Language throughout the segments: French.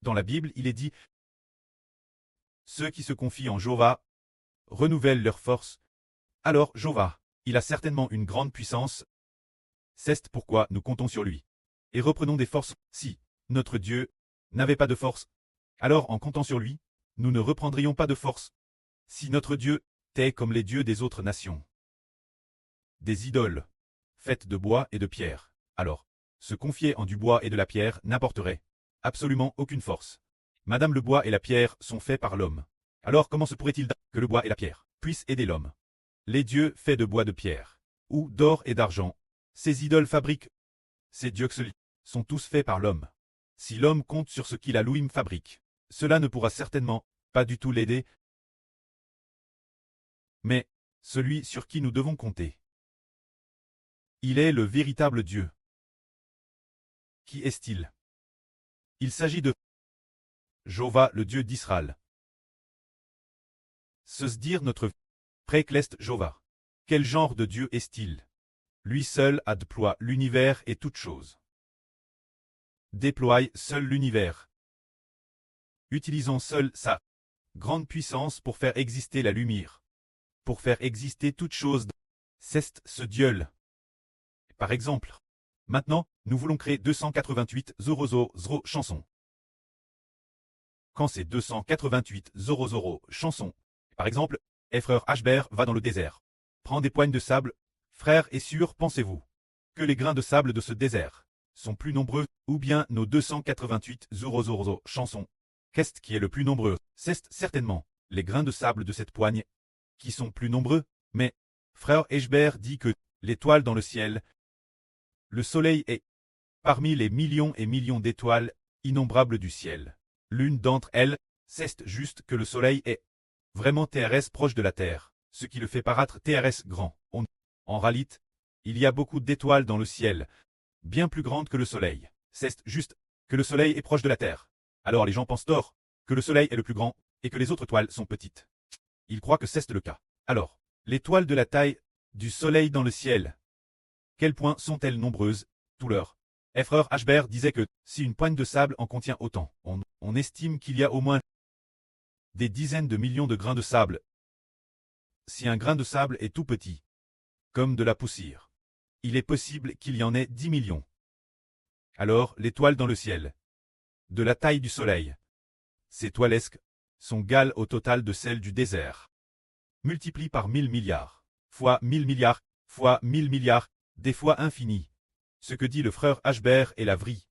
Dans la Bible, il est dit « Ceux qui se confient en Jéhovah renouvellent leur force. » Alors, Jéhovah, il a certainement une grande puissance. C'est pourquoi nous comptons sur lui. Et reprenons des forces. Si notre Dieu n'avait pas de force, alors en comptant sur lui, nous ne reprendrions pas de force. Si notre Dieu était comme les dieux des autres nations, des idoles, faites de bois et de pierre, alors, se confier en du bois et de la pierre n'apporterait absolument aucune force. Madame, le bois et la pierre sont faits par l'homme. Alors comment se pourrait-il que le bois et la pierre puissent aider l'homme? Les dieux faits de bois de pierre, ou d'or et d'argent, ces idoles fabriquent, ces dieux sont tous faits par l'homme. Si l'homme compte sur ce qu'il a lui-même fabrique, cela ne pourra certainement pas du tout l'aider. Mais celui sur qui nous devons compter, il est le véritable Dieu. Qui est-il? Il s'agit de Jéhovah, le Dieu d'Israël. Se dire notre précleste Jéhovah. Quel genre de Dieu est-il? Lui seul a déploie l'univers et toutes choses. Déploie seul l'univers. Utilisons seul sa grande puissance pour faire exister la lumière. Pour faire exister toutes choses. C'est ce Dieu. Par exemple, maintenant, nous voulons créer 288 000 chansons. Quand ces 288 000 chansons, par exemple, frère Ashbert va dans le désert, prend des poignes de sable, frère et sûr, pensez-vous que les grains de sable de ce désert sont plus nombreux, ou bien nos 288 000 chansons? Qu'est-ce qui est le plus nombreux? C'est certainement les grains de sable de cette poigne qui sont plus nombreux, mais frère Ashbert dit que l'étoile dans le ciel, le soleil est parmi les millions et millions d'étoiles innombrables du ciel. L'une d'entre elles, c'est juste que le soleil est vraiment TRS proche de la Terre, ce qui le fait paraître TRS grand. En réalité, il y a beaucoup d'étoiles dans le ciel, bien plus grandes que le soleil. C'est juste que le soleil est proche de la Terre. Alors les gens pensent tort, que le soleil est le plus grand, et que les autres étoiles sont petites. Ils croient que c'est le cas. Alors, l'étoile de la taille du soleil dans le ciel, quel point sont-elles nombreuses, tout leur? Frère Ashbert disait que, si une poigne de sable en contient autant, on estime qu'il y a au moins des dizaines de millions de grains de sable. Si un grain de sable est tout petit, comme de la poussière, il est possible qu'il y en ait 10 millions. Alors, l'étoile dans le ciel, de la taille du soleil, ces toilesques, sont égales au total de celles du désert. Multiplie par 1000 milliards, fois 1000 milliards, fois 1000 milliards, des fois infini. Ce que dit le frère Ashbert est la vraie.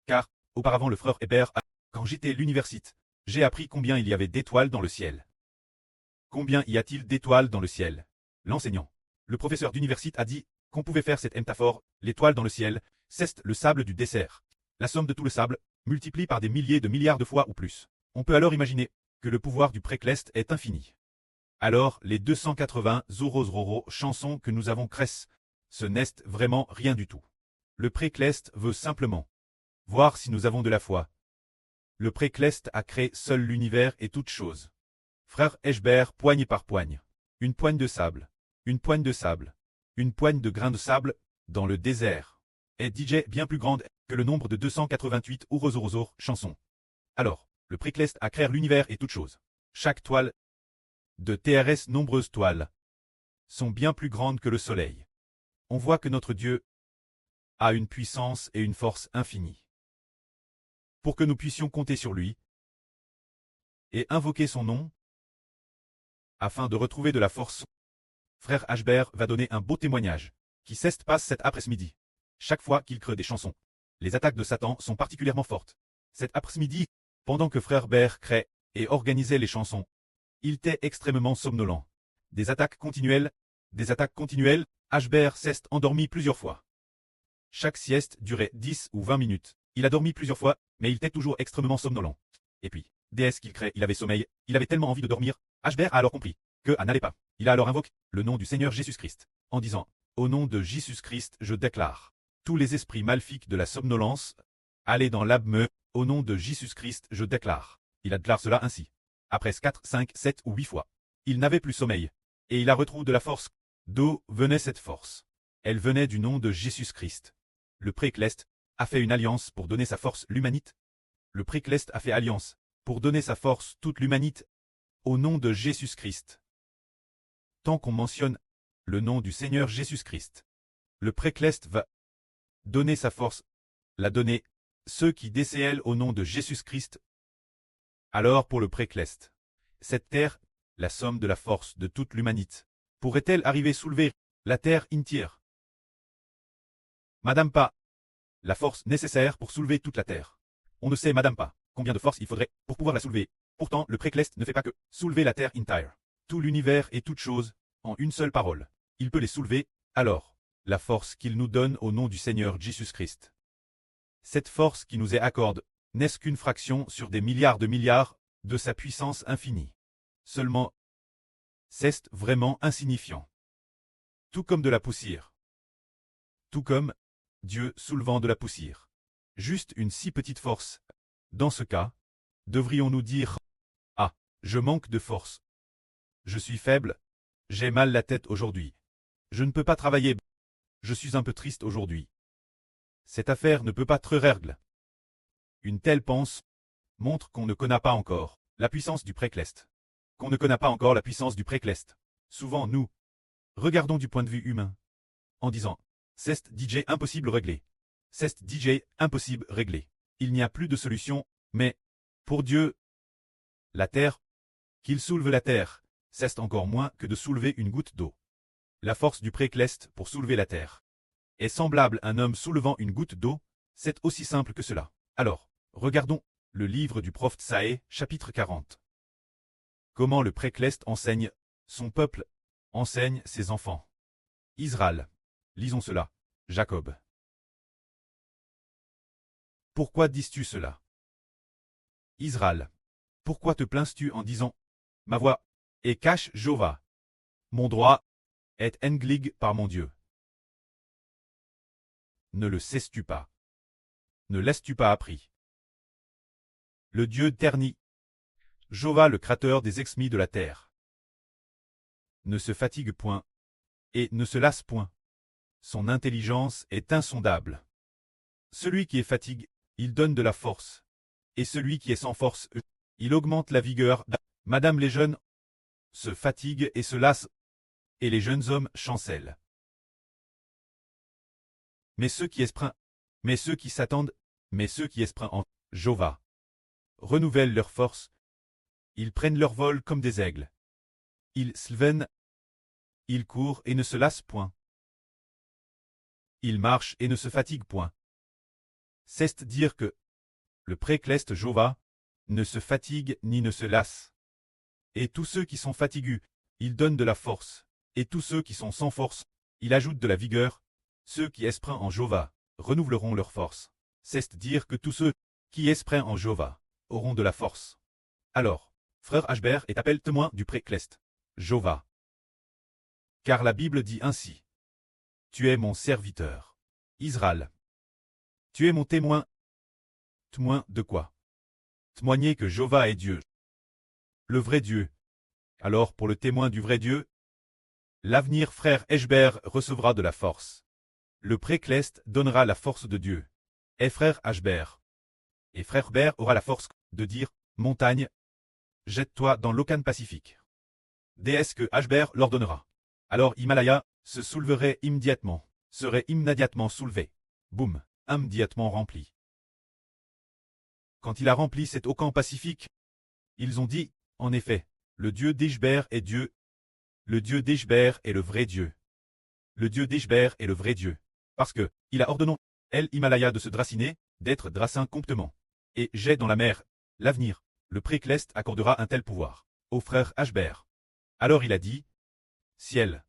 Car, auparavant le frère Hébert, quand j'étais à l'université, j'ai appris combien il y avait d'étoiles dans le ciel. Combien y a-t-il d'étoiles dans le ciel? L'enseignant, le professeur d'université a dit qu'on pouvait faire cette métaphore, l'étoile dans le ciel, c'est le sable du désert. La somme de tout le sable, multiplie par des milliers de milliards de fois ou plus. On peut alors imaginer que le pouvoir du précleste est infini. Alors, les 280 000 chansons que nous avons créées, ce n'est vraiment rien du tout. Le précleste veut simplement voir si nous avons de la foi. Le précleste a créé seul l'univers et toutes choses. Frère Ashbert, poigne par poigne. Une poigne de sable. Une poigne de sable. Une poigne de grains de sable, dans le désert, est DJ bien plus grande que le nombre de 288 chansons. Alors, le précleste a créé l'univers et toutes choses. Chaque toile de TRS, nombreuses toiles, sont bien plus grandes que le soleil. On voit que notre Dieu a une puissance et une force infinies. Pour que nous puissions compter sur lui et invoquer son nom, afin de retrouver de la force, frère Ashbert va donner un beau témoignage, qui passe cet après-midi. Chaque fois qu'il crée des chansons, les attaques de Satan sont particulièrement fortes. Cet après-midi, pendant que frère Bert crée et organisait les chansons, il était extrêmement somnolent. Des attaques continuelles, Ashbert s'est endormi plusieurs fois. Chaque sieste durait 10 ou 20 minutes. Il a dormi plusieurs fois, mais il était toujours extrêmement somnolent. Et puis, dès qu'il crée, il avait sommeil, il avait tellement envie de dormir. Ashbert a alors compris que n'allait pas. Il a alors invoqué le nom du Seigneur Jésus-Christ, en disant « Au nom de Jésus-Christ, je déclare tous les esprits maléfiques de la somnolence, allez dans l'abme, au nom de Jésus-Christ, je déclare. » Il a déclaré cela ainsi. Après 4, 5, 7 ou 8 fois, il n'avait plus sommeil, et il a retrouvé de la force. D'où venait cette force? Elle venait du nom de Jésus-Christ. Le précleste a fait une alliance pour donner sa force l'humanité. Le Précleste a fait alliance, pour donner sa force toute l'humanité, au nom de Jésus-Christ. Tant qu'on mentionne le nom du Seigneur Jésus-Christ, le Précleste va donner sa force, la donner, ceux qui décèlent au nom de Jésus-Christ. Alors pour le Précleste, cette terre, la somme de la force de toute l'humanité, pourrait-elle arriver soulever la terre entière? Madame pas. La force nécessaire pour soulever toute la terre. On ne sait, madame pas, combien de force il faudrait pour pouvoir la soulever. Pourtant, le Précleste ne fait pas que soulever la terre entière. Tout l'univers et toute chose, en une seule parole. Il peut les soulever, alors, la force qu'il nous donne au nom du Seigneur Jésus-Christ. Cette force qui nous est accorde, n'est-ce qu'une fraction sur des milliards de sa puissance infinie. Seulement, c'est vraiment insignifiant. Tout comme de la poussière. Tout comme Dieu soulevant de la poussière. Juste une si petite force. Dans ce cas, devrions-nous dire « Ah, je manque de force. Je suis faible. J'ai mal la tête aujourd'hui. Je ne peux pas travailler. Je suis un peu triste aujourd'hui. Cette affaire ne peut pas être règle. » Une telle pensée montre qu'on ne connaît pas encore la puissance du Précleste. Qu'on ne connaît pas encore la puissance du Précleste. Souvent, nous regardons du point de vue humain, en disant « C'est DJ impossible réglé. C'est DJ impossible réglé. Il n'y a plus de solution, mais, pour Dieu, la terre, qu'il soulève la terre, c'est encore moins que de soulever une goutte d'eau. La force du Précleste pour soulever la terre est semblable à un homme soulevant une goutte d'eau, c'est aussi simple que cela. Alors, regardons le livre du prophète Saë, chapitre 40. Comment le Précleste enseigne son peuple, enseigne ses enfants. Israël. Lisons cela. Jacob. Pourquoi dis-tu cela? Israël. Pourquoi te plains-tu en disant « Ma voix est cache Jéhovah. Mon droit est englig par mon Dieu. » Ne le sais-tu pas? Ne laisses-tu pas appris? Le Dieu terni, Jéhovah le créateur des exmis de la terre, ne se fatigue point, et ne se lasse point. Son intelligence est insondable. Celui qui est fatigué, il donne de la force. Et celui qui est sans force, il augmente la vigueur. Madame les jeunes se fatiguent et se lassent, et les jeunes hommes chancellent. Mais ceux qui s'attendent, mais ceux qui espèrent en Jéhovah, renouvellent leur force. Ils prennent leur vol comme des aigles. Ils s'élèvent, ils courent et ne se lassent point. Ils marchent et ne se fatiguent point. C'est dire que le Précleste Jéhovah ne se fatigue ni ne se lasse. Et tous ceux qui sont fatigués, il donne de la force. Et tous ceux qui sont sans force, il ajoute de la vigueur. Ceux qui espèrent en Jéhovah renouvelleront leur force. C'est dire que tous ceux qui espèrent en Jéhovah auront de la force. Alors, frère Ashbert est appelé témoin du Précleste Jéhovah. Car la Bible dit ainsi. Tu es mon serviteur, Israël. Tu es mon témoin. Témoin de quoi? Témoigner que Jéhovah est Dieu. Le vrai Dieu. Alors pour le témoin du vrai Dieu, l'avenir frère Ashbert recevra de la force. Le Précleste donnera la force de Dieu. Et frère Ashbert. Et frère Bert aura la force de dire, montagne, jette-toi dans l'Océan Pacifique. Déesse que Ashbert l'ordonnera. Alors Himalaya se souleverait immédiatement, serait immédiatement soulevé. Boum, immédiatement rempli. Quand il a rempli cet Océan Pacifique, ils ont dit, en effet, le Dieu d'Ashbert est Dieu. Le Dieu d'Ashbert est le vrai Dieu. Le Dieu d'Ashbert est le vrai Dieu. Parce que, il a ordonné, El Himalaya de se draciner, d'être dracin comptement. Et j'ai dans la mer, l'avenir, le Précleste accordera un tel pouvoir, au frère Ashbert. Alors il a dit, ciel,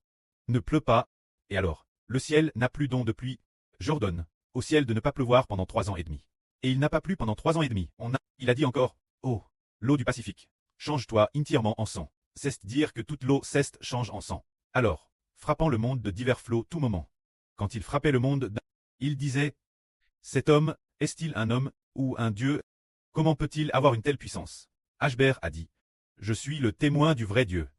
ne pleut pas, et alors, le ciel n'a plus don de pluie, j'ordonne, au ciel de ne pas pleuvoir pendant 3 ans et demi. Et il n'a pas plu pendant 3 ans et demi. Il a dit encore, oh, l'eau du Pacifique, change-toi entièrement en sang. C'est dire que toute l'eau ceste change en sang. Alors, frappant le monde de divers flots tout moment. Quand il frappait le monde, il disait, cet homme, est-il un homme, ou un dieu? Comment peut-il avoir une telle puissance? Ashbert a dit, je suis le témoin du vrai Dieu.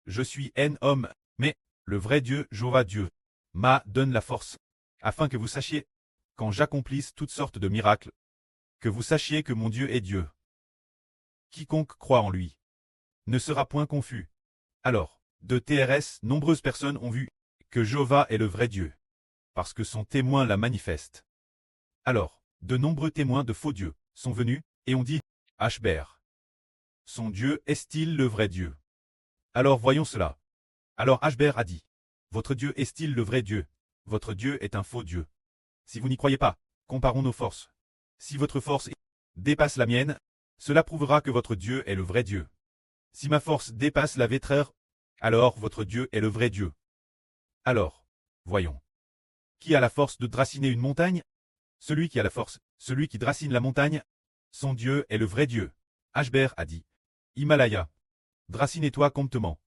Je suis un homme, mais, le vrai Dieu, Jéhovah Dieu, m'a donne la force, afin que vous sachiez, quand j'accomplisse toutes sortes de miracles, Que vous sachiez que mon Dieu est Dieu. Quiconque croit en lui ne sera point confus. Alors, de TRS, nombreuses personnes ont vu que Jéhovah est le vrai Dieu, parce que son témoin la manifeste. Alors, de nombreux témoins de faux dieux sont venus, et ont dit, Ashber, son Dieu est-il le vrai Dieu? Alors voyons cela. Alors Ashber a dit, votre Dieu est-il le vrai Dieu? Votre Dieu est un faux Dieu. Si vous n'y croyez pas, comparons nos forces. Si votre force dépasse la mienne, cela prouvera que votre Dieu est le vrai Dieu. Si ma force dépasse la vôtre, alors votre Dieu est le vrai Dieu. Alors, voyons. Qui a la force de draciner une montagne? Celui qui a la force, celui qui dracine la montagne. Son Dieu est le vrai Dieu. Ashber a dit. Himalaya. Dracinez-toi promptement.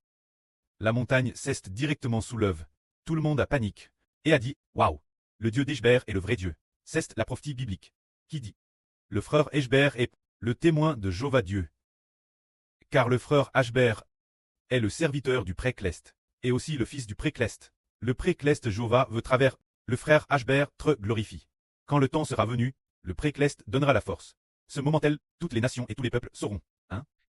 La montagne ceste directement sous l'œuvre. Tout le monde a panique. Et a dit, waouh, le Dieu d'Eshber est le vrai Dieu. C'est la prophétie biblique. Qui dit? Le frère Eshber est le témoin de Jéhovah Dieu. Car le frère Ashber est le serviteur du Précleste, et aussi le fils du Précleste. Le Précleste Jéhovah veut travers le frère Ashber te glorifie. Quand le temps sera venu, le Précleste donnera la force. Ce moment-là, toutes les nations et tous les peuples sauront.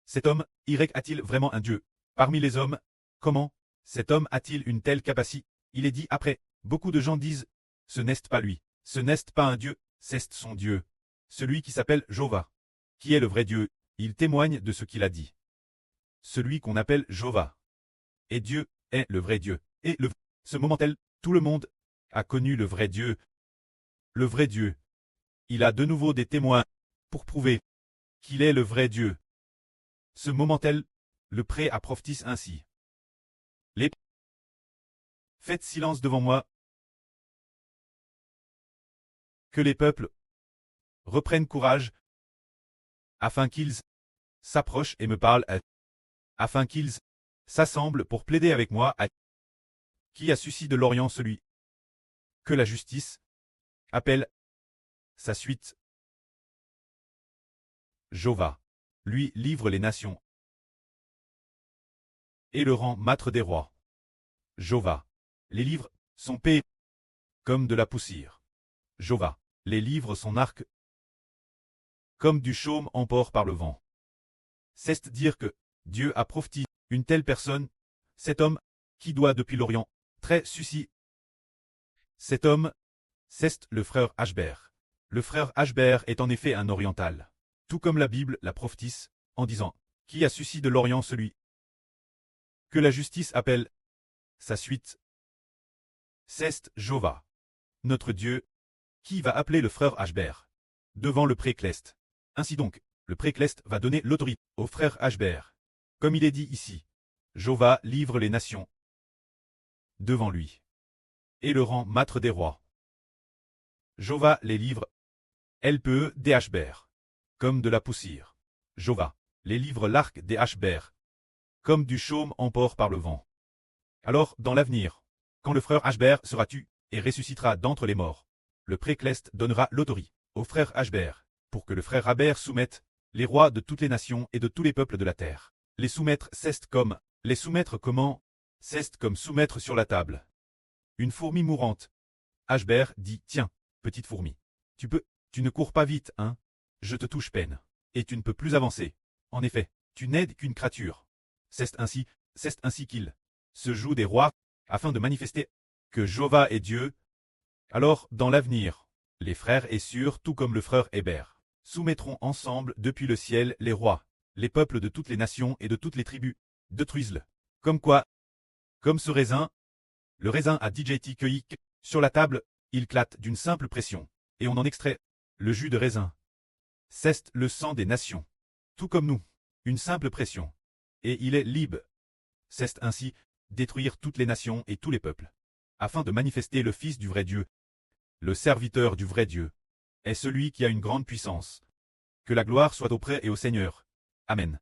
Cet homme, Y a-t-il vraiment un Dieu? Parmi les hommes, comment? Cet homme a-t-il une telle capacité? Il est dit après, beaucoup de gens disent, ce n'est pas lui, ce n'est pas un Dieu, c'est son Dieu. Celui qui s'appelle Jéhovah. Qui est le vrai Dieu? Il témoigne de ce qu'il a dit. Celui qu'on appelle Jéhovah. Et Dieu est le vrai Dieu. Et ce moment-là, tout le monde a connu le vrai Dieu. Le vrai Dieu. Il a de nouveau des témoins pour prouver qu'il est le vrai Dieu. Ce moment-là, le pré a prophétisé ainsi. Faites silence devant moi. Que les peuples reprennent courage, afin qu'ils s'approchent et me parlent, afin qu'ils s'assemblent pour plaider avec moi, qui a suscité de l'Orient celui que la justice appelle sa suite. Jéhovah, lui livre les nations et le rend maître des rois. Jéhovah, les livres son paix comme de la poussière. Jéhovah, les livres son arc comme du chaume emporté par le vent. C'est dire que Dieu a prophétisé une telle personne, cet homme qui doit depuis l'Orient, très suscit. Cet homme, c'est le frère Ashber. Le frère Ashber est en effet un oriental. Tout comme la Bible la prophétise, en disant, qui a suscité de l'Orient celui que la justice appelle sa suite. C'est Jéhovah, notre Dieu, qui va appeler le frère Ashber devant le Précleste. Ainsi donc, le Précleste va donner l'autorité au frère Ashber. Comme il est dit ici, Jéhovah livre les nations devant lui et le rend maître des rois. Jéhovah les livre, LPE des Ashber, comme de la poussière. Jéhovah les livre l'arc des Ashber, comme du chaume emporté par le vent. Alors, dans l'avenir, quand le frère Ashber sera tué et ressuscitera d'entre les morts, le Précleste donnera l'autorité au frère Ashber, pour que le frère Ashber soumette les rois de toutes les nations et de tous les peuples de la terre. Les soumettre, c'est comme, les soumettre comment? C'est comme soumettre sur la table une fourmi mourante. Ashber dit, tiens, petite fourmi, tu ne cours pas vite, hein? Je te touche peine, et tu ne peux plus avancer. En effet, tu n'aides qu'une créature. C'est ainsi qu'il se joue des rois, afin de manifester que Jéhovah est Dieu. Alors, dans l'avenir, les frères et sœurs, tout comme le frère Héber, soumettront ensemble depuis le ciel les rois, les peuples de toutes les nations et de toutes les tribus, détruisent-le. Comme quoi? Comme ce raisin, le raisin a DJT cueilli sur la table, il clate d'une simple pression, et on en extrait le jus de raisin. C'est le sang des nations. Tout comme nous, une simple pression. Et il est libre. C'est ainsi détruire toutes les nations et tous les peuples, afin de manifester le Fils du vrai Dieu. Le serviteur du vrai Dieu est celui qui a une grande puissance. Que la gloire soit auprès et au Seigneur. Amen.